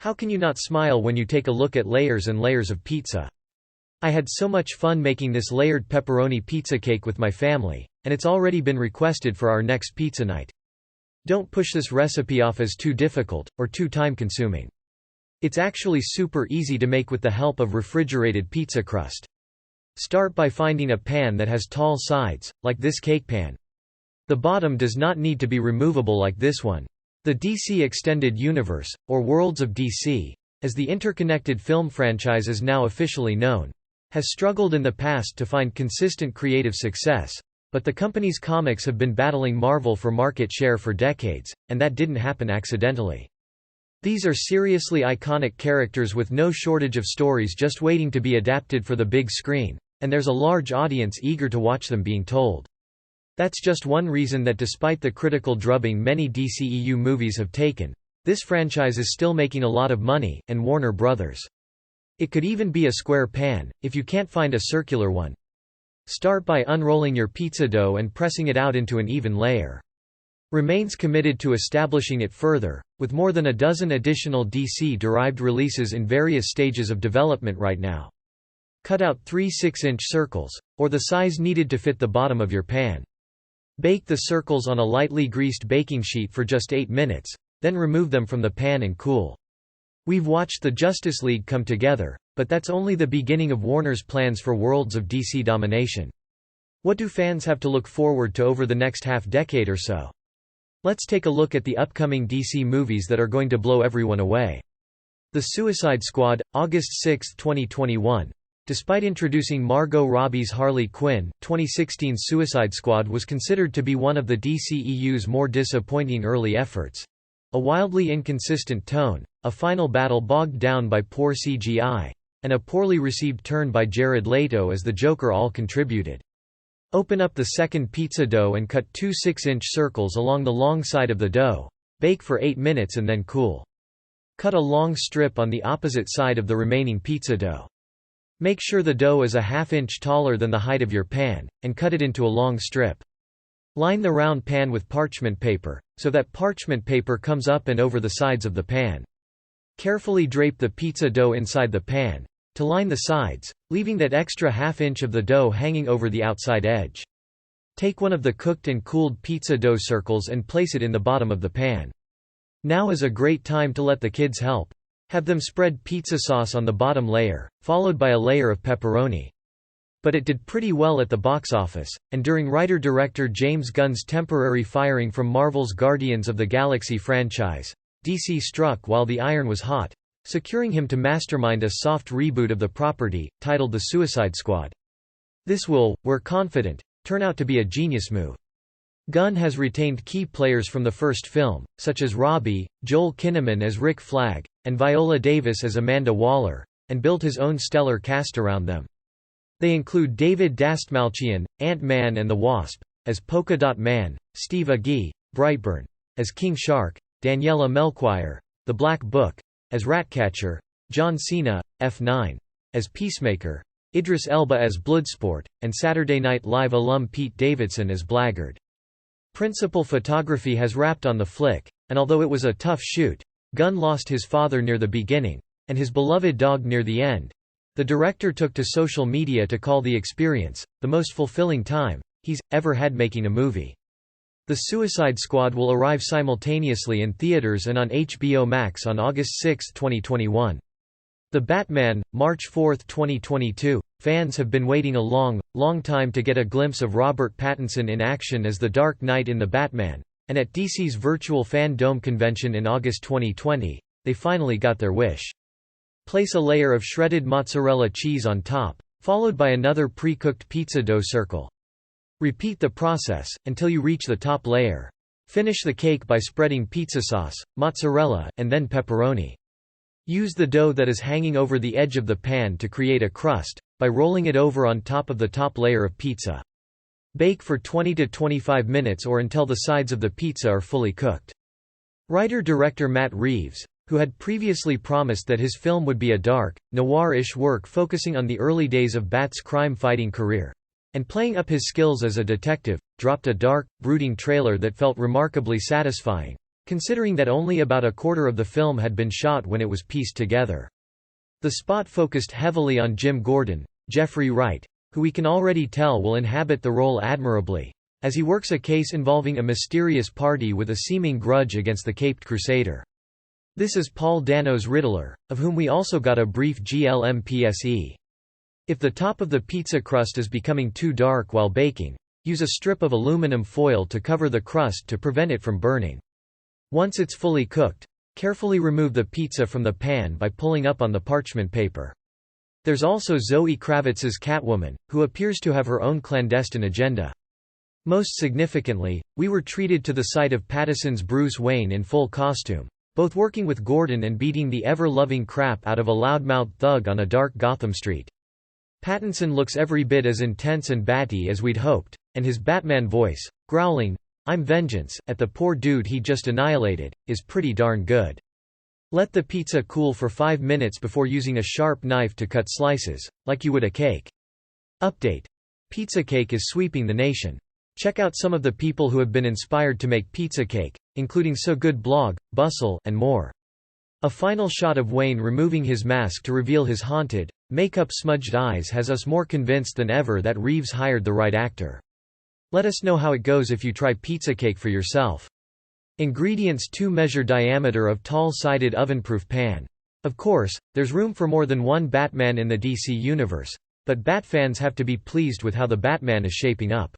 How can you not smile when you take a look at layers and layers of pizza? I had so much fun making this layered pepperoni pizza cake with my family, and it's already been requested for our next pizza night. Don't push this recipe off as too difficult, or too time-consuming. It's actually super easy to make with the help of refrigerated pizza crust. Start by finding a pan that has tall sides, like this cake pan. The bottom does not need to be removable like this one. The DC Extended Universe, or Worlds of DC, as the interconnected film franchise is now officially known, has struggled in the past to find consistent creative success, but the company's comics have been battling Marvel for market share for decades, and that didn't happen accidentally. These are seriously iconic characters with no shortage of stories just waiting to be adapted for the big screen, and there's a large audience eager to watch them being told. That's just one reason that despite the critical drubbing many DCEU movies have taken, this franchise is still making a lot of money, and Warner Bros. It could even be a square pan, if you can't find a circular one. Start by unrolling your pizza dough and pressing it out into an even layer. Remains committed to establishing it further, with more than a dozen additional DC-derived releases in various stages of development right now. Cut out 3 6-inch circles, or the size needed to fit the bottom of your pan. Bake the circles on a lightly greased baking sheet for just 8 minutes, then remove them from the pan and cool. We've watched the Justice League come together, but that's only the beginning of Warner's plans for Worlds of DC domination. What do fans have to look forward to over the next half-decade or so? Let's take a look at the upcoming DC movies that are going to blow everyone away. The Suicide Squad, August 6, 2021. Despite introducing Margot Robbie's Harley Quinn, 2016's Suicide Squad was considered to be one of the DCEU's more disappointing early efforts. A wildly inconsistent tone, a final battle bogged down by poor CGI, and a poorly received turn by Jared Leto as the Joker all contributed. Open up the second pizza dough and cut 2 6-inch circles along the long side of the dough. Bake for 8 minutes and then cool. Cut a long strip on the opposite side of the remaining pizza dough. Make sure the dough is a ½ inch taller than the height of your pan, and cut it into a long strip. Line the round pan with parchment paper, so that parchment paper comes up and over the sides of the pan. Carefully drape the pizza dough inside the pan, to line the sides, leaving that extra ½ inch of the dough hanging over the outside edge. Take one of the cooked and cooled pizza dough circles and place it in the bottom of the pan. Now is a great time to let the kids help. Have them spread pizza sauce on the bottom layer, followed by a layer of pepperoni. But it did pretty well at the box office, and during writer-director James Gunn's temporary firing from Marvel's Guardians of the Galaxy franchise, DC struck while the iron was hot, securing him to mastermind a soft reboot of the property, titled The Suicide Squad. This will, we're confident, turn out to be a genius move. Gunn has retained key players from the first film, such as Robbie, Joel Kinnaman as Rick Flag, and Viola Davis as Amanda Waller, and built his own stellar cast around them. They include David Dastmalchian, Ant-Man and the Wasp, as Polka Dot Man, Steve Agee, Brightburn, as King Shark, Daniela Melchior, The Black Book, as Ratcatcher, John Cena, F9, as Peacemaker, Idris Elba as Bloodsport, and Saturday Night Live alum Pete Davidson as Blackguard. Principal photography has wrapped on the flick, and although it was a tough shoot, Gunn lost his father near the beginning, and his beloved dog near the end. The director took to social media to call the experience the most fulfilling time he's ever had making a movie. The Suicide Squad will arrive simultaneously in theaters and on HBO Max on August 6, 2021. The Batman, March 4, 2022. Fans have been waiting a long time to get a glimpse of Robert Pattinson in action as the Dark Knight in The Batman, and at DC's virtual Fan Dome convention in August 2020, they finally got their wish. Place a layer of shredded mozzarella cheese on top, followed by another pre-cooked pizza dough circle. Repeat the process, until you reach the top layer. Finish the cake by spreading pizza sauce, mozzarella, and then pepperoni. Use the dough that is hanging over the edge of the pan to create a crust, by rolling it over on top of the top layer of pizza. Bake for 20 to 25 minutes or until the sides of the pizza are fully cooked. Writer-director Matt Reeves, who had previously promised that his film would be a dark, noir-ish work focusing on the early days of Bat's crime-fighting career, and playing up his skills as a detective, dropped a dark, brooding trailer that felt remarkably satisfying. considering that only about a quarter of the film had been shot when it was pieced together. The spot focused heavily on Jim Gordon, Jeffrey Wright, who we can already tell will inhabit the role admirably, as he works a case involving a mysterious party with a seeming grudge against the Caped Crusader. This is Paul Dano's Riddler, of whom we also got a brief GLMPSE. If the top of the pizza crust is becoming too dark while baking, use a strip of aluminum foil to cover the crust to prevent it from burning. Once it's fully cooked, carefully remove the pizza from the pan by pulling up on the parchment paper. There's also Zoe Kravitz's Catwoman, who appears to have her own clandestine agenda. Most significantly, we were treated to the sight of Pattinson's Bruce Wayne in full costume, both working with Gordon and beating the ever-loving crap out of a loudmouthed thug on a dark Gotham street. Pattinson looks every bit as intense and batty as we'd hoped, and his Batman voice, growling, "I'm vengeance," at the poor dude he just annihilated, is pretty darn good. Let the pizza cool for 5 minutes before using a sharp knife to cut slices, like you would a cake. Update. Pizza Cake is sweeping the nation. Check out some of the people who have been inspired to make Pizza Cake, including So Good Blog, Bustle, and more. A final shot of Wayne removing his mask to reveal his haunted, makeup-smudged eyes has us more convinced than ever that Reeves hired the right actor. Let us know how it goes if you try Pizza Cake for yourself. Ingredients: 2 measure diameter of tall-sided oven-proof pan. Of course, there's room for more than one Batman in the DC universe, but Bat fans have to be pleased with how the Batman is shaping up.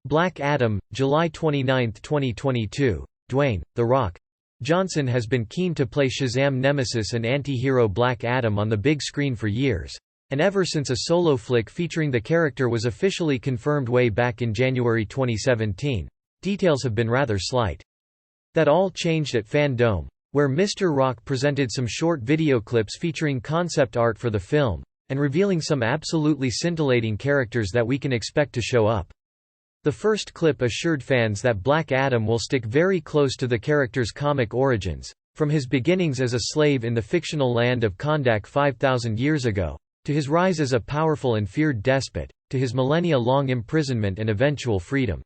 Black Adam, July 29, 2022. Dwayne "The Rock" Johnson has been keen to play Shazam nemesis and anti-hero Black Adam on the big screen for years, and ever since a solo flick featuring the character was officially confirmed way back in January 2017. Details have been rather slight. That all changed at Fandome, where Mr. Rock presented some short video clips featuring concept art for the film, and revealing some absolutely scintillating characters that we can expect to show up. The first clip assured fans that Black Adam will stick very close to the character's comic origins, from his beginnings as a slave in the fictional land of Kondak 5,000 years ago, to his rise as a powerful and feared despot, to his millennia-long imprisonment and eventual freedom.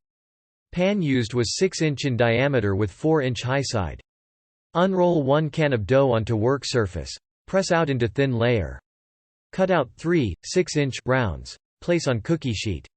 Pan used was 6-inch in diameter with 4-inch high side. Unroll 1 can of dough onto work surface. Press out into thin layer. Cut out 3 6-inch rounds. Place on cookie sheet.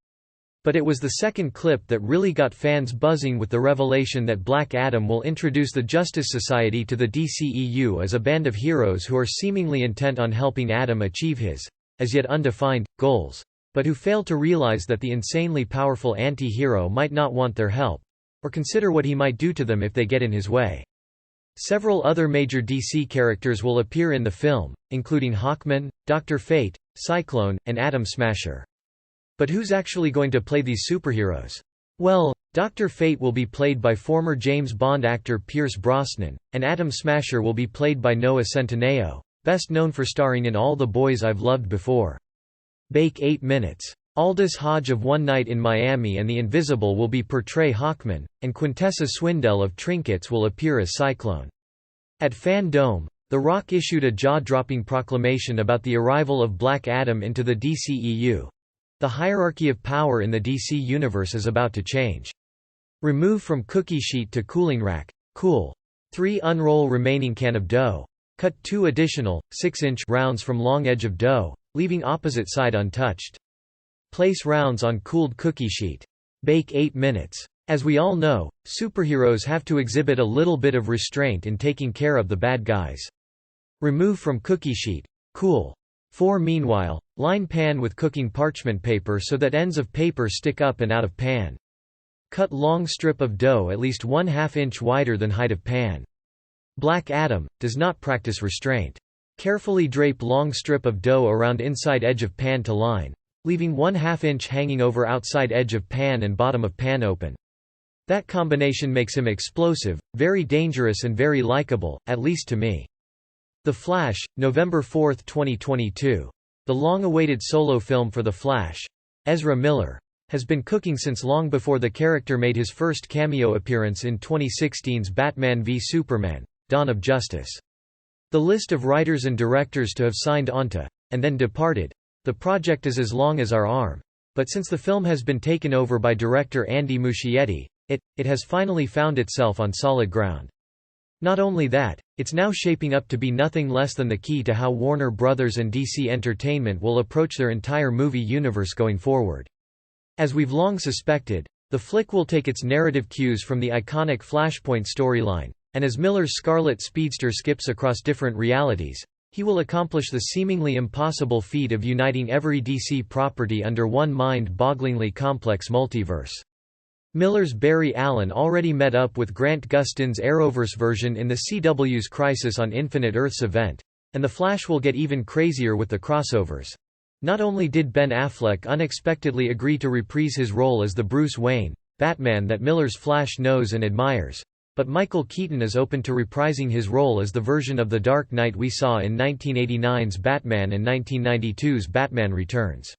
But it was the second clip that really got fans buzzing with the revelation that Black Adam will introduce the Justice Society to the DCEU as a band of heroes who are seemingly intent on helping Adam achieve his, as yet undefined, goals, but who fail to realize that the insanely powerful anti-hero might not want their help, or consider what he might do to them if they get in his way. Several other major DC characters will appear in the film, including Hawkman, Dr. Fate, Cyclone, and Atom Smasher. But who's actually going to play these superheroes? Well, Dr. Fate will be played by former James Bond actor Pierce Brosnan, and Atom Smasher will be played by Noah Centineo, best known for starring in All the Boys I've Loved Before. Bake 8 minutes. Aldous Hodge of One Night in Miami and The Invisible will be portray Hawkman, and Quintessa Swindell of Trinkets will appear as Cyclone. At Fandome, The Rock issued a jaw-dropping proclamation about the arrival of Black Adam into the DCEU. The hierarchy of power in the DC universe is about to change. Remove from cookie sheet to cooling rack. Cool. 3 unroll remaining can of dough. Cut 2 additional, 6-inch rounds from long edge of dough, leaving opposite side untouched. Place rounds on cooled cookie sheet. Bake 8 minutes. As we all know, superheroes have to exhibit a little bit of restraint in taking care of the bad guys. Remove from cookie sheet. Cool. 4 Meanwhile, line pan with cooking parchment paper so that ends of paper stick up and out of pan. Cut long strip of dough at least 1/2 inch wider than height of pan. Black Adam does not practice restraint. Carefully drape long strip of dough around inside edge of pan to line, leaving 1/2 inch hanging over outside edge of pan and bottom of pan open. That combination makes him explosive, very dangerous and very likable, at least to me. The Flash, November 4, 2022. The long-awaited solo film for The Flash, Ezra Miller, has been cooking since long before the character made his first cameo appearance in 2016's Batman v Superman: Dawn of Justice. The list of writers and directors to have signed onto, and then departed, the project is as long as our arm, but since the film has been taken over by director Andy Muschietti, it has finally found itself on solid ground. Not only that, it's now shaping up to be nothing less than the key to how Warner Bros. And DC Entertainment will approach their entire movie universe going forward. As we've long suspected, the flick will take its narrative cues from the iconic Flashpoint storyline, and as Miller's Scarlet Speedster skips across different realities, he will accomplish the seemingly impossible feat of uniting every DC property under one mind-bogglingly complex multiverse. Miller's Barry Allen already met up with Grant Gustin's Arrowverse version in the CW's Crisis on Infinite Earths event, and The Flash will get even crazier with the crossovers. Not only did Ben Affleck unexpectedly agree to reprise his role as the Bruce Wayne, Batman that Miller's Flash knows and admires, but Michael Keaton is open to reprising his role as the version of The Dark Knight we saw in 1989's Batman and 1992's Batman Returns.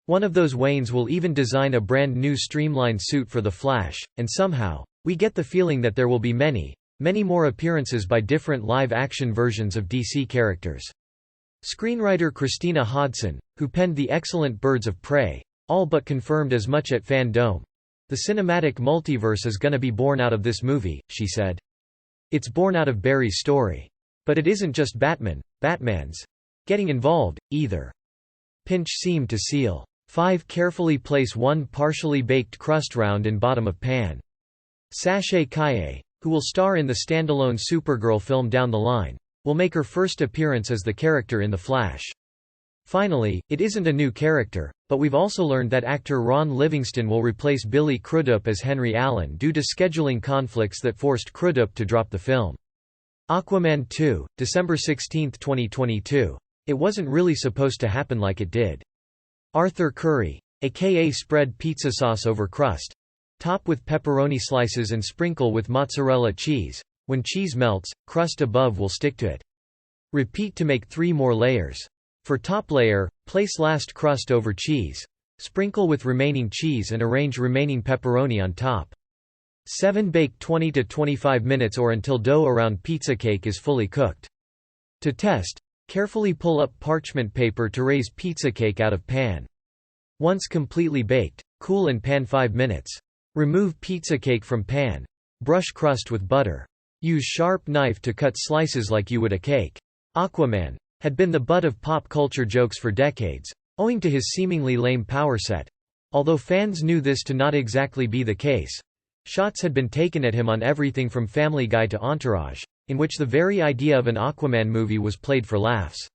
One of those Waynes will even design a brand new streamlined suit for The Flash, and somehow, we get the feeling that there will be many, many more appearances by different live-action versions of DC characters. Screenwriter Christina Hodson, who penned the excellent Birds of Prey, all but confirmed as much at Fandom. "The cinematic multiverse is gonna be born out of this movie," she said. "It's born out of Barry's story. But it isn't just Batman's getting involved, either." Pinch seam to seal. 5. Carefully place one partially baked crust round in bottom of pan. Sashay Kaye, who will star in the standalone Supergirl film down the line, will make her first appearance as the character in The Flash. Finally, it isn't a new character, but we've also learned that actor Ron Livingston will replace Billy Crudup as Henry Allen due to scheduling conflicts that forced Crudup to drop the film. Aquaman 2, December 16, 2022. It wasn't really supposed to happen like it did. Arthur Curry, aka spread pizza sauce over crust. Top with pepperoni slices and sprinkle with mozzarella cheese. When cheese melts, crust above will stick to it. Repeat to make 3 more layers. For top layer, place last crust over cheese. Sprinkle with remaining cheese and arrange remaining pepperoni on top. 7. Bake 20 to 25 minutes or until dough around pizza cake is fully cooked. To test, carefully pull up parchment paper to raise pizza cake out of pan. Once completely baked, cool in pan 5 minutes. Remove pizza cake from pan. Brush crust with butter. Use sharp knife to cut slices like you would a cake. Aquaman had been the butt of pop culture jokes for decades, owing to his seemingly lame power set. Although fans knew this to not exactly be the case, shots had been taken at him on everything from Family Guy to Entourage, in which the very idea of an Aquaman movie was played for laughs.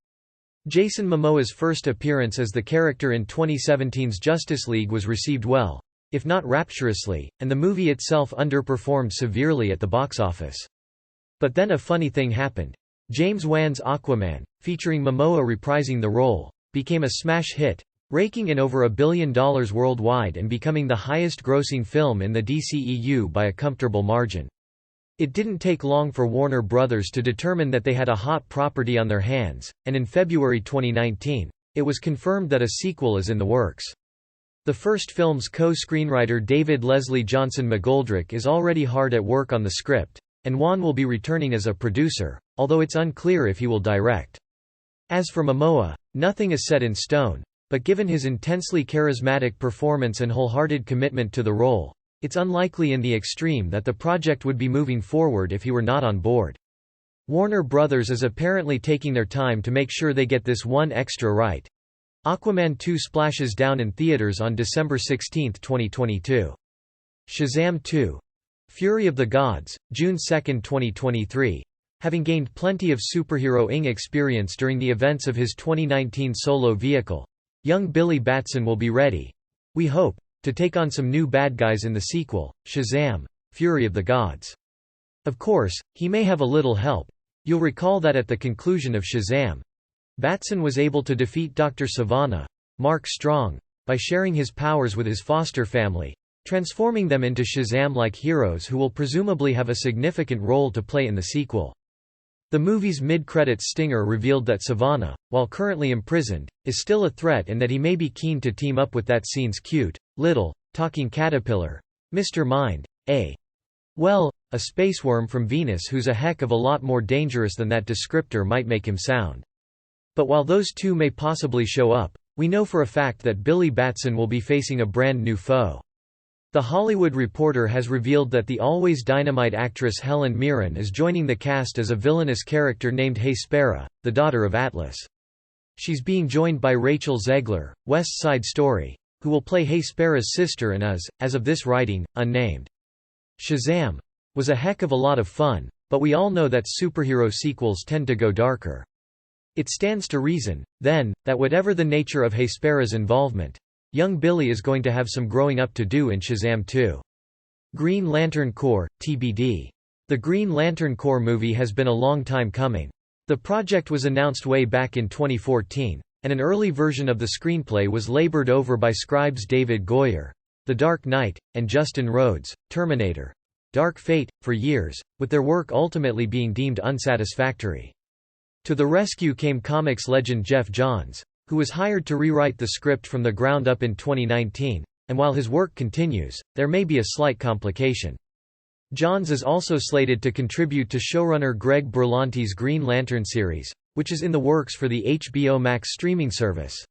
Jason Momoa's first appearance as the character in 2017's Justice League was received well, if not rapturously, and the movie itself underperformed severely at the box office. But then a funny thing happened. James Wan's Aquaman, featuring Momoa reprising the role, became a smash hit, raking in over $1 billion worldwide and becoming the highest-grossing film in the DCEU by a comfortable margin. It didn't take long for Warner Bros. To determine that they had a hot property on their hands, and in February 2019, it was confirmed that a sequel is in the works. The first film's co-screenwriter David Leslie Johnson McGoldrick is already hard at work on the script, and Wan will be returning as a producer, although it's unclear if he will direct. As for Momoa, nothing is set in stone, but given his intensely charismatic performance and wholehearted commitment to the role, it's unlikely in the extreme that the project would be moving forward if he were not on board. Warner Bros. Is apparently taking their time to make sure they get this one extra right. Aquaman 2 splashes down in theaters on December 16, 2022. Shazam 2. Fury of the Gods, June 2, 2023. Having gained plenty of superhero-ing experience during the events of his 2019 solo vehicle, young Billy Batson will be ready, we hope, to take on some new bad guys in the sequel, Shazam! Fury of the Gods. Of course, he may have a little help. You'll recall that at the conclusion of Shazam, Batson was able to defeat Dr. Sivana, Mark Strong, by sharing his powers with his foster family, transforming them into Shazam-like heroes who will presumably have a significant role to play in the sequel. The movie's mid-credits stinger revealed that Sivana, while currently imprisoned, is still a threat and that he may be keen to team up with that scene's cute, little, talking caterpillar, Mr. Mind, a spaceworm from Venus who's a heck of a lot more dangerous than that descriptor might make him sound. But while those two may possibly show up, we know for a fact that Billy Batson will be facing a brand new foe. The Hollywood Reporter has revealed that the Always Dynamite actress Helen Mirren is joining the cast as a villainous character named Hespera, the daughter of Atlas. She's being joined by Rachel Zegler, West Side Story, who will play Hespera's sister and is, as of this writing, unnamed. Shazam! Was a heck of a lot of fun, but we all know that superhero sequels tend to go darker. It stands to reason, then, that whatever the nature of Hespera's involvement, young Billy is going to have some growing up to do in Shazam 2. Green Lantern Corps, TBD. The Green Lantern Corps movie has been a long time coming. The project was announced way back in 2014, and an early version of the screenplay was labored over by scribes David Goyer, The Dark Knight, and Justin Rhodes, Terminator, Dark Fate, for years, with their work ultimately being deemed unsatisfactory. To the rescue came comics legend Jeff Johns, who was hired to rewrite the script from the ground up in 2019, and while his work continues, there may be a slight complication. Johns is also slated to contribute to showrunner Greg Berlanti's Green Lantern series, which is in the works for the HBO Max streaming service.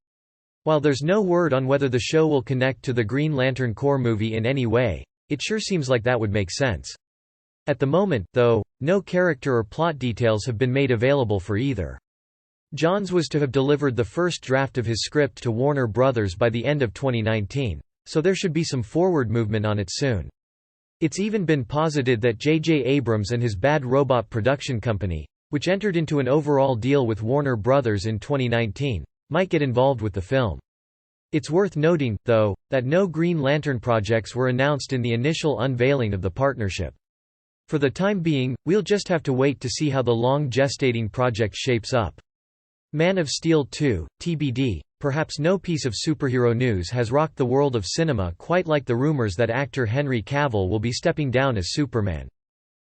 While there's no word on whether the show will connect to the Green Lantern Corps movie in any way, it sure seems like that would make sense. At the moment, though, no character or plot details have been made available for either. Johns was to have delivered the first draft of his script to Warner Brothers by the end of 2019, so there should be some forward movement on it soon. It's even been posited that J.J. Abrams and his Bad Robot production company, which entered into an overall deal with Warner Brothers in 2019, might get involved with the film. It's worth noting, though, that no Green Lantern projects were announced in the initial unveiling of the partnership. For the time being, we'll just have to wait to see how the long-gestating project shapes up. Man of Steel 2, TBD. Perhaps no piece of superhero news has rocked the world of cinema quite like the rumors that actor Henry Cavill will be stepping down as Superman.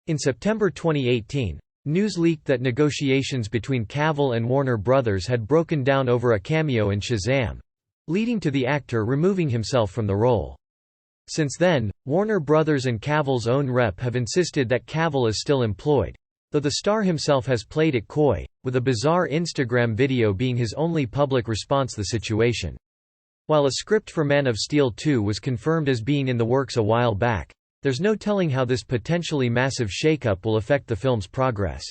In September 2018, news leaked that negotiations between Cavill and Warner Brothers had broken down over a cameo in Shazam, leading to the actor removing himself from the role. Since then, Warner Brothers and Cavill's own rep have insisted that Cavill is still employed, though the star himself has played it coy, with a bizarre Instagram video being his only public response to the situation. While a script for Man of Steel 2 was confirmed as being in the works a while back, there's no telling how this potentially massive shakeup will affect the film's progress.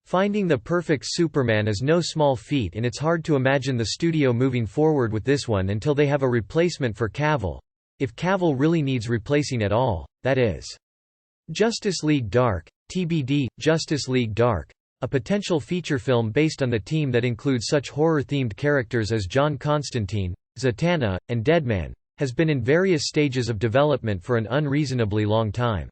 Finding the perfect Superman is no small feat, and it's hard to imagine the studio moving forward with this one until they have a replacement for Cavill. If Cavill really needs replacing at all, that is. Justice League Dark, TBD. Justice League Dark, a potential feature film based on the team that includes such horror-themed characters as John Constantine, Zatanna, and Deadman, has been in various stages of development for an unreasonably long time.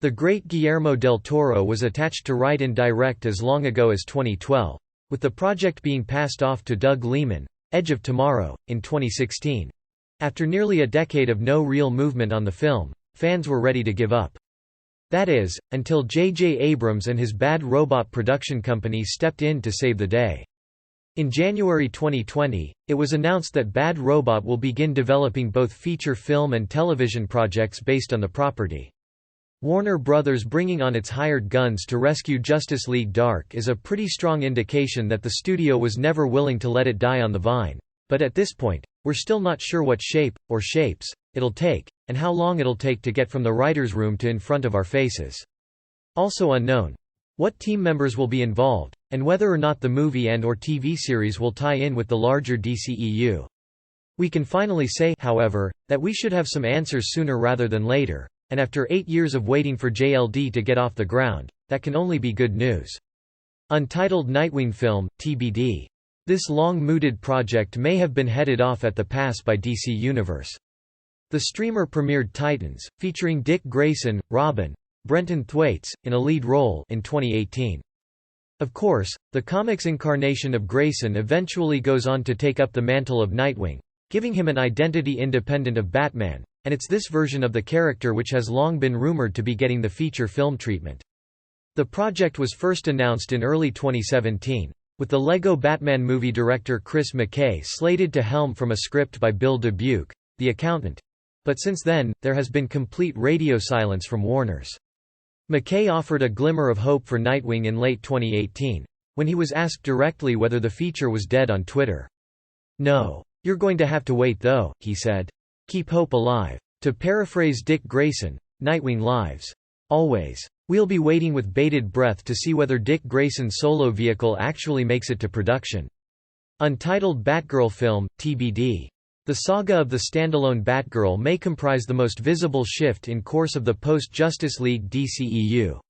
The great Guillermo del Toro was attached to write and direct as long ago as 2012, with the project being passed off to Doug Liman, Edge of Tomorrow, in 2016. After nearly a decade of no real movement on the film, fans were ready to give up. That is, until J.J. Abrams and his Bad Robot production company stepped in to save the day. In January 2020, it was announced that Bad Robot will begin developing both feature film and television projects based on the property. Warner Brothers bringing on its hired guns to rescue Justice League Dark is a pretty strong indication that the studio was never willing to let it die on the vine, but at this point, we're still not sure what shape, or shapes, it'll take, and how long it'll take to get from the writer's room to in front of our faces. Also unknown, what team members will be involved, and whether or not the movie and/or TV series will tie in with the larger DCEU. We can finally say, however, that we should have some answers sooner rather than later, and after 8 years of waiting for JLD to get off the ground, that can only be good news. Untitled Nightwing film, TBD. This long-mooted project may have been headed off at the pass by DC Universe. The streamer premiered Titans, featuring Dick Grayson, Robin, Brenton Thwaites, in a lead role in 2018. Of course, the comics incarnation of Grayson eventually goes on to take up the mantle of Nightwing, giving him an identity independent of Batman, and it's this version of the character which has long been rumored to be getting the feature film treatment. The project was first announced in early 2017, with the Lego Batman movie director Chris McKay slated to helm from a script by Bill Dubuque, the accountant. But since then, there has been complete radio silence from Warner's. McKay offered a glimmer of hope for Nightwing in late 2018, when he was asked directly whether the feature was dead on Twitter. "No. You're going to have to wait though," he said. "Keep hope alive." To paraphrase Dick Grayson, Nightwing lives. Always. We'll be waiting with bated breath to see whether Dick Grayson's solo vehicle actually makes it to production. Untitled Batgirl film, TBD. The saga of the standalone Batgirl may comprise the most visible shift in course of the post-Justice League DCEU.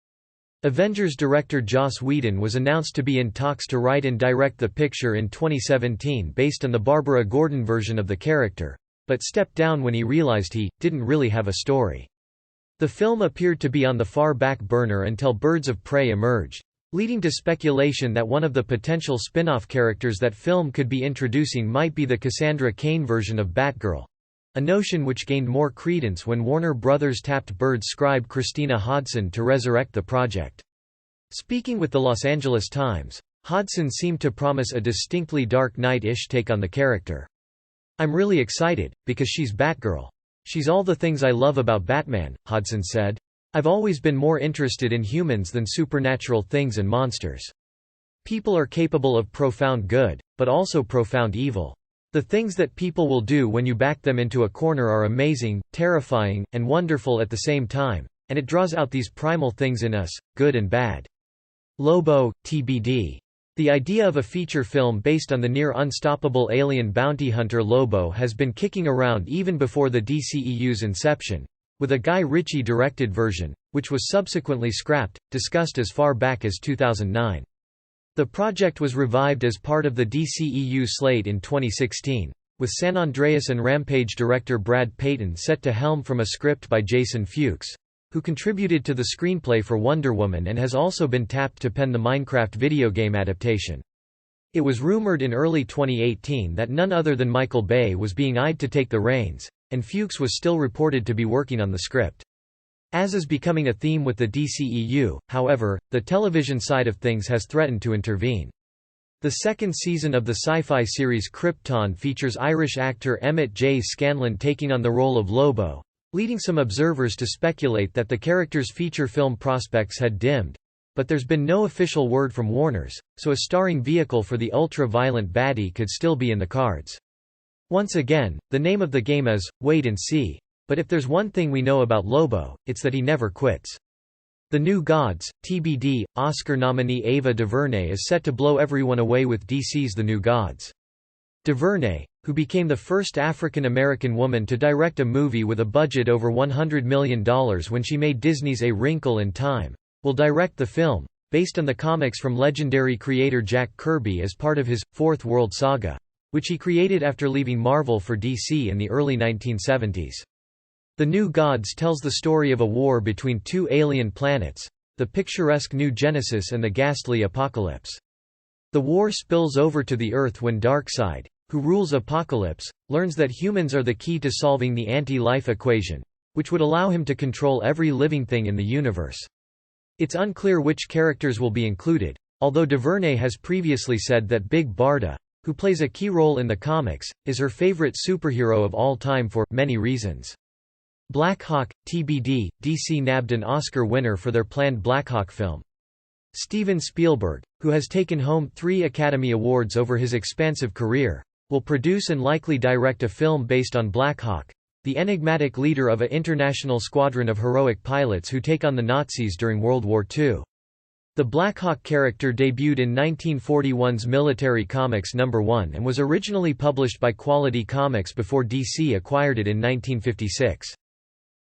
Avengers director Joss Whedon was announced to be in talks to write and direct the picture in 2017 based on the Barbara Gordon version of the character, but stepped down when he realized he didn't really have a story. The film appeared to be on the far back burner until Birds of Prey emerged, leading to speculation that one of the potential spin-off characters that film could be introducing might be the Cassandra Cain version of Batgirl, a notion which gained more credence when Warner Brothers tapped Bird's scribe Christina Hodson to resurrect the project. Speaking with the Los Angeles Times, Hodson seemed to promise a distinctly Dark Knight-ish take on the character. "I'm really excited, because she's Batgirl. She's all the things I love about Batman," Hodson said. "I've always been more interested in humans than supernatural things and monsters. People are capable of profound good, but also profound evil. The things that people will do when you back them into a corner are amazing, terrifying, and wonderful at the same time, and it draws out these primal things in us, good and bad." Lobo, TBD. The idea of a feature film based on the near-unstoppable alien bounty hunter Lobo has been kicking around even before the DCEU's inception, with a Guy Ritchie-directed version, which was subsequently scrapped, discussed as far back as 2009. The project was revived as part of the DCEU slate in 2016, with San Andreas and Rampage director Brad Peyton set to helm from a script by Jason Fuchs, who contributed to the screenplay for Wonder Woman and has also been tapped to pen the Minecraft video game adaptation. It was rumored in early 2018 that none other than Michael Bay was being eyed to take the reins, and Fuchs was still reported to be working on the script. As is becoming a theme with the DCEU, however, the television side of things has threatened to intervene. The second season of the sci-fi series Krypton features Irish actor Emmett J. Scanlon taking on the role of Lobo, leading some observers to speculate that the character's feature film prospects had dimmed. But there's been no official word from Warner's, so a starring vehicle for the ultra-violent baddie could still be in the cards. Once again, the name of the game is, wait and see. But if there's one thing we know about Lobo, it's that he never quits. The New Gods, TBD, Oscar nominee Ava DuVernay is set to blow everyone away with DC's The New Gods. DuVernay, who became the first African-American woman to direct a movie with a budget over $100 million when she made Disney's A Wrinkle in Time, will direct the film, based on the comics from legendary creator Jack Kirby as part of his Fourth World Saga, which he created after leaving Marvel for DC in the early 1970s. The New Gods tells the story of a war between two alien planets, the picturesque New Genesis and the ghastly Apocalypse. The war spills over to the Earth when Darkseid, who rules Apocalypse, learns that humans are the key to solving the anti-life equation, which would allow him to control every living thing in the universe. It's unclear which characters will be included, although DuVernay has previously said that Big Barda, who plays a key role in the comics, is her favorite superhero of all time for many reasons. Black Hawk, TBD, DC nabbed an Oscar winner for their planned Black Hawk film. Steven Spielberg, who has taken home 3 Academy Awards over his expansive career, will produce and likely direct a film based on Black Hawk, the enigmatic leader of an international squadron of heroic pilots who take on the Nazis during World War II. The Black Hawk character debuted in 1941's Military Comics No. 1 and was originally published by Quality Comics before DC acquired it in 1956.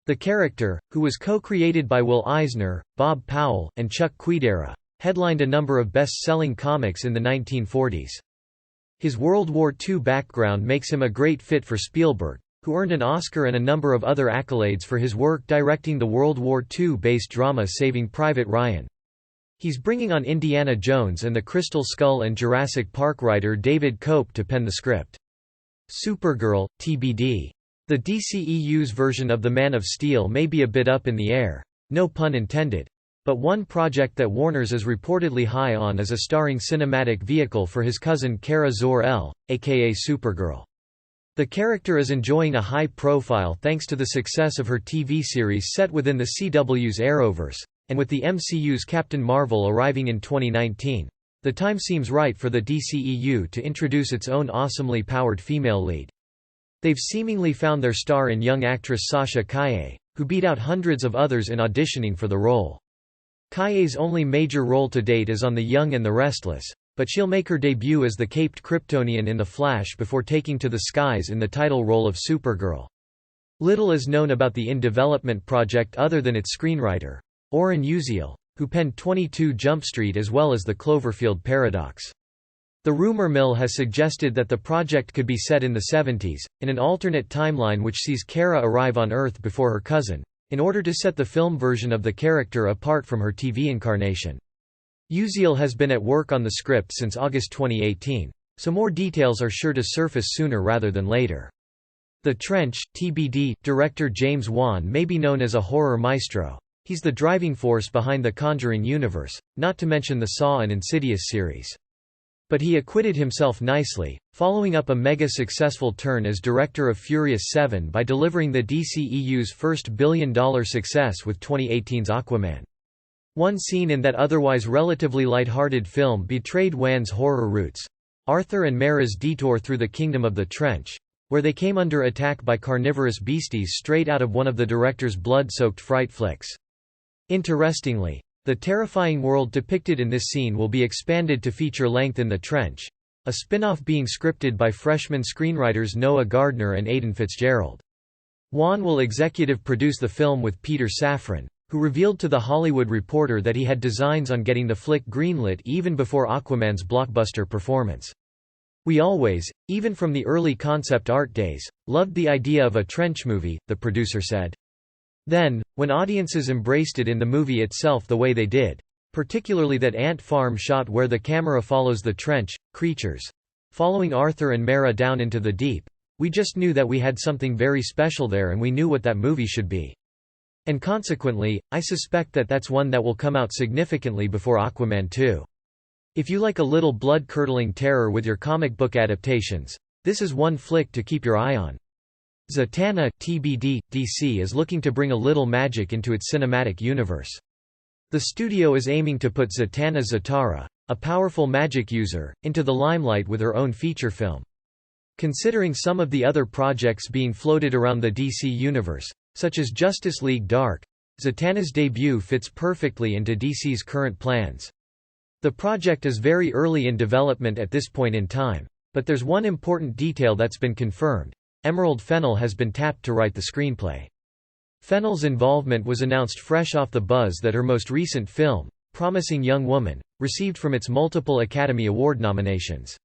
The character, who was co-created by Will Eisner, Bob Powell, and Chuck Quidera, headlined a number of best-selling comics in the 1940s. His World War II background makes him a great fit for Spielberg, who earned an Oscar and a number of other accolades for his work directing the World War II-based drama Saving Private Ryan. He's bringing on Indiana Jones and the Crystal Skull and Jurassic Park writer David Koepp to pen the script. Supergirl, TBD. The DCEU's version of The Man of Steel may be a bit up in the air, no pun intended. But one project that Warner's is reportedly high on is a starring cinematic vehicle for his cousin Kara Zor-El, aka Supergirl. The character is enjoying a high profile thanks to the success of her TV series set within the CW's Arrowverse, and with the MCU's Captain Marvel arriving in 2019, the time seems right for the DCEU to introduce its own awesomely powered female lead. They've seemingly found their star in young actress Sasha Kaye, who beat out hundreds of others in auditioning for the role. Kaye's only major role to date is on The Young and the Restless, but she'll make her debut as the caped Kryptonian in The Flash before taking to the skies in the title role of Supergirl. Little is known about the in-development project other than its screenwriter, Oren Uziel, who penned 22 Jump Street as well as The Cloverfield Paradox. The rumor mill has suggested that the project could be set in the 70s, in an alternate timeline which sees Kara arrive on Earth before her cousin, in order to set the film version of the character apart from her TV incarnation. Uziel has been at work on the script since August 2018, so more details are sure to surface sooner rather than later. The Trench, TBD, director James Wan may be known as a horror maestro. He's the driving force behind the Conjuring universe, not to mention the Saw and Insidious series. But he acquitted himself nicely, following up a mega-successful turn as director of Furious 7 by delivering the DCEU's first billion-dollar success with 2018's Aquaman. One scene in that otherwise relatively light-hearted film betrayed Wan's horror roots: Arthur and Mara's detour through the Kingdom of the Trench, where they came under attack by carnivorous beasties straight out of one of the director's blood-soaked fright flicks. Interestingly, the terrifying world depicted in this scene will be expanded to feature length in the Trench, a spin-off being scripted by freshman screenwriters Noah Gardner and Aidan Fitzgerald. Wan will executive produce the film with Peter Safran, who revealed to The Hollywood Reporter that he had designs on getting the flick greenlit even before Aquaman's blockbuster performance. "We always, even from the early concept art days, loved the idea of a trench movie," the producer said. Then, when audiences embraced it in the movie itself the way they did, particularly that ant farm shot where the camera follows the trench creatures, following Arthur and Mara down into the deep, we just knew that we had something very special there and we knew what that movie should be. And consequently, I suspect that that's one that will come out significantly before Aquaman 2. If you like a little blood-curdling terror with your comic book adaptations, this is one flick to keep your eye on. Zatanna, TBD, DC is looking to bring a little magic into its cinematic universe. The studio is aiming to put Zatanna Zatara, a powerful magic user, into the limelight with her own feature film. Considering some of the other projects being floated around the DC universe, such as Justice League Dark, Zatanna's debut fits perfectly into DC's current plans. The project is very early in development at this point in time, but there's one important detail that's been confirmed: Emerald Fennell has been tapped to write the screenplay. Fennell's involvement was announced fresh off the buzz that her most recent film, Promising Young Woman, received from its multiple Academy Award nominations.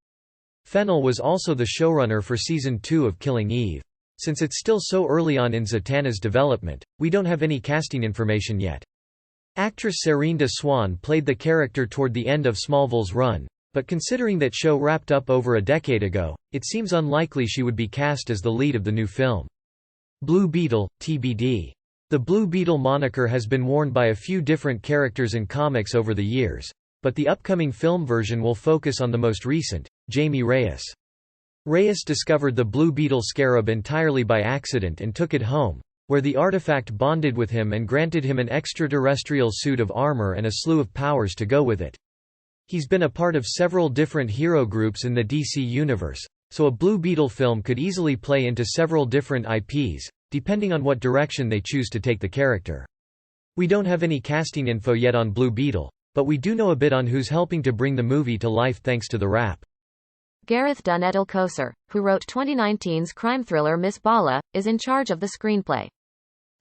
Fennell was also the showrunner for Season 2 of Killing Eve. Since it's still so early on in Zatanna's development, we don't have any casting information yet. Actress Serinda Swan played the character toward the end of Smallville's run, but considering that show wrapped up over a decade ago, it seems unlikely she would be cast as the lead of the new film. Blue Beetle, TBD. The Blue Beetle moniker has been worn by a few different characters in comics over the years, but the upcoming film version will focus on the most recent, Jamie Reyes. Reyes discovered the Blue Beetle scarab entirely by accident and took it home, where the artifact bonded with him and granted him an extraterrestrial suit of armor and a slew of powers to go with it. He's been a part of several different hero groups in the DC universe, so a Blue Beetle film could easily play into several different IPs, depending on what direction they choose to take the character. We don't have any casting info yet on Blue Beetle, but we do know a bit on who's helping to bring the movie to life thanks to the wrap. Gareth Dunn-Edelkoser, who wrote 2019's crime thriller Miss Bala, is in charge of the screenplay.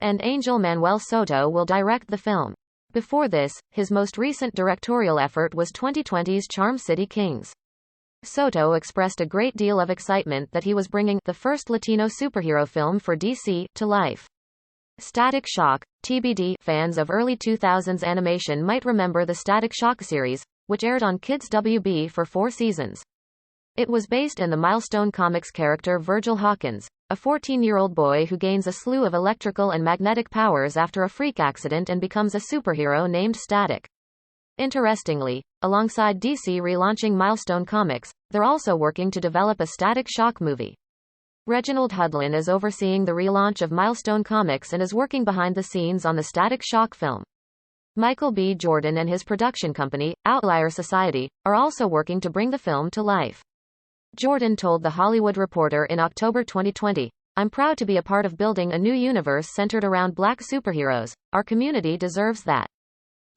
And Angel Manuel Soto will direct the film. Before this, his most recent directorial effort was 2020's Charm City Kings. Soto expressed a great deal of excitement that he was bringing the first Latino superhero film for DC to life. Static Shock, TBD. Fans of early 2000s animation might remember the Static Shock series, which aired on Kids WB for 4 seasons. It was based in the Milestone Comics character Virgil Hawkins, a 14-year-old boy who gains a slew of electrical and magnetic powers after a freak accident and becomes a superhero named Static. Interestingly, alongside DC relaunching Milestone Comics, they're also working to develop a Static Shock movie. Reginald Hudlin is overseeing the relaunch of Milestone Comics and is working behind the scenes on the Static Shock film. Michael B. Jordan and his production company, Outlier Society, are also working to bring the film to life. Jordan told The Hollywood Reporter in October 2020, "I'm proud to be a part of building a new universe centered around black superheroes. Our community deserves that."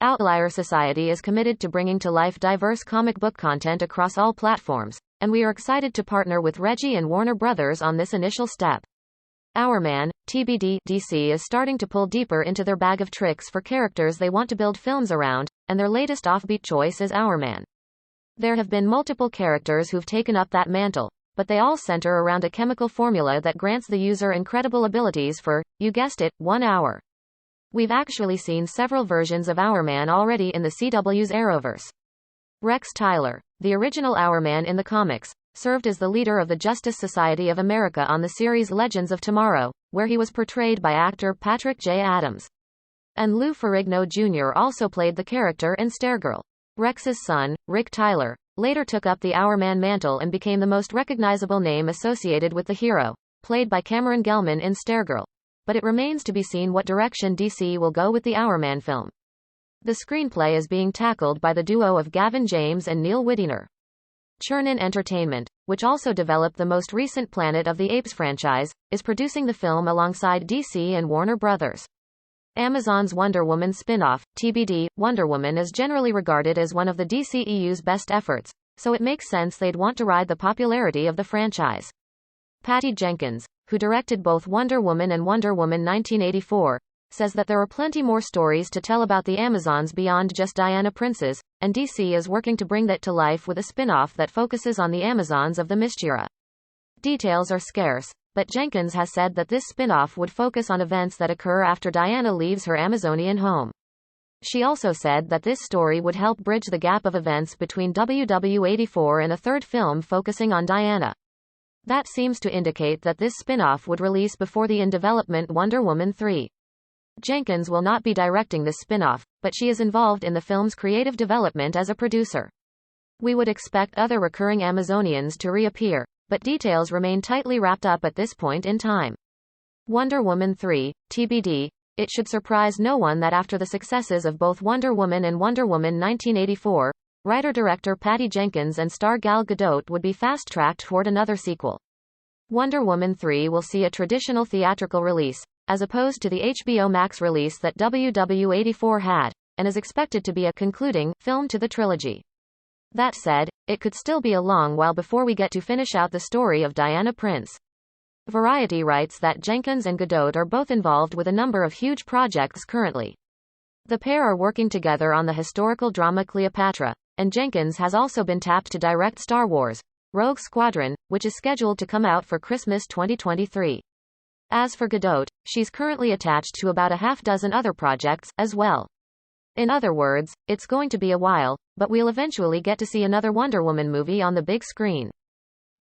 Outlier Society is committed to bringing to life diverse comic book content across all platforms, and we are excited to partner with Reggie and Warner Brothers on this initial step. Hourman, TBD. DC is starting to pull deeper into their bag of tricks for characters they want to build films around, and their latest offbeat choice is Hourman. There have been multiple characters who've taken up that mantle, but they all center around a chemical formula that grants the user incredible abilities for, you guessed it, 1 hour. We've actually seen several versions of Hourman already in the CW's Arrowverse. Rex Tyler, the original Hourman in the comics, served as the leader of the Justice Society of America on the series Legends of Tomorrow, where he was portrayed by actor Patrick J. Adams. And Lou Ferrigno Jr. also played the character in Stargirl. Rex's son, Rick Tyler, later took up the Hourman mantle and became the most recognizable name associated with the hero, played by Cameron Gelman in Stargirl. But it remains to be seen what direction DC will go with the Hourman film. The screenplay is being tackled by the duo of Gavin James and Neil Widener. Chernin Entertainment, which also developed the most recent Planet of the Apes franchise, is producing the film alongside DC and Warner Brothers. Amazon's Wonder Woman spin-off, TBD. Wonder Woman is generally regarded as one of the DCEU's best efforts, so it makes sense they'd want to ride the popularity of the franchise. Patty Jenkins, who directed both Wonder Woman and Wonder Woman 1984, says that there are plenty more stories to tell about the Amazons beyond just Diana Princes, and DC is working to bring that to life with a spin-off that focuses on the Amazons of the Mistera. Details are scarce, but Jenkins has said that this spin-off would focus on events that occur after Diana leaves her Amazonian home. She also said that this story would help bridge the gap of events between WW84 and a third film focusing on Diana. That seems to indicate that this spin-off would release before the in-development Wonder Woman 3. Jenkins will not be directing this spin-off, but she is involved in the film's creative development as a producer. We would expect other recurring Amazonians to reappear, but details remain tightly wrapped up at this point in time. Wonder Woman 3, TBD. It should surprise no one that after the successes of both Wonder Woman and Wonder Woman 1984, writer-director Patty Jenkins and star Gal Gadot would be fast-tracked toward another sequel. Wonder Woman 3 will see a traditional theatrical release, as opposed to the HBO Max release that WW84 had, and is expected to be a concluding film to the trilogy. That said, it could still be a long while before we get to finish out the story of Diana Prince. Variety writes that Jenkins and Gadot are both involved with a number of huge projects currently. The pair are working together on the historical drama Cleopatra, and Jenkins has also been tapped to direct Star Wars: Rogue Squadron, which is scheduled to come out for Christmas 2023. As for Gadot, she's currently attached to about a half-dozen other projects, as well. In other words, it's going to be a while, but we'll eventually get to see another Wonder Woman movie on the big screen.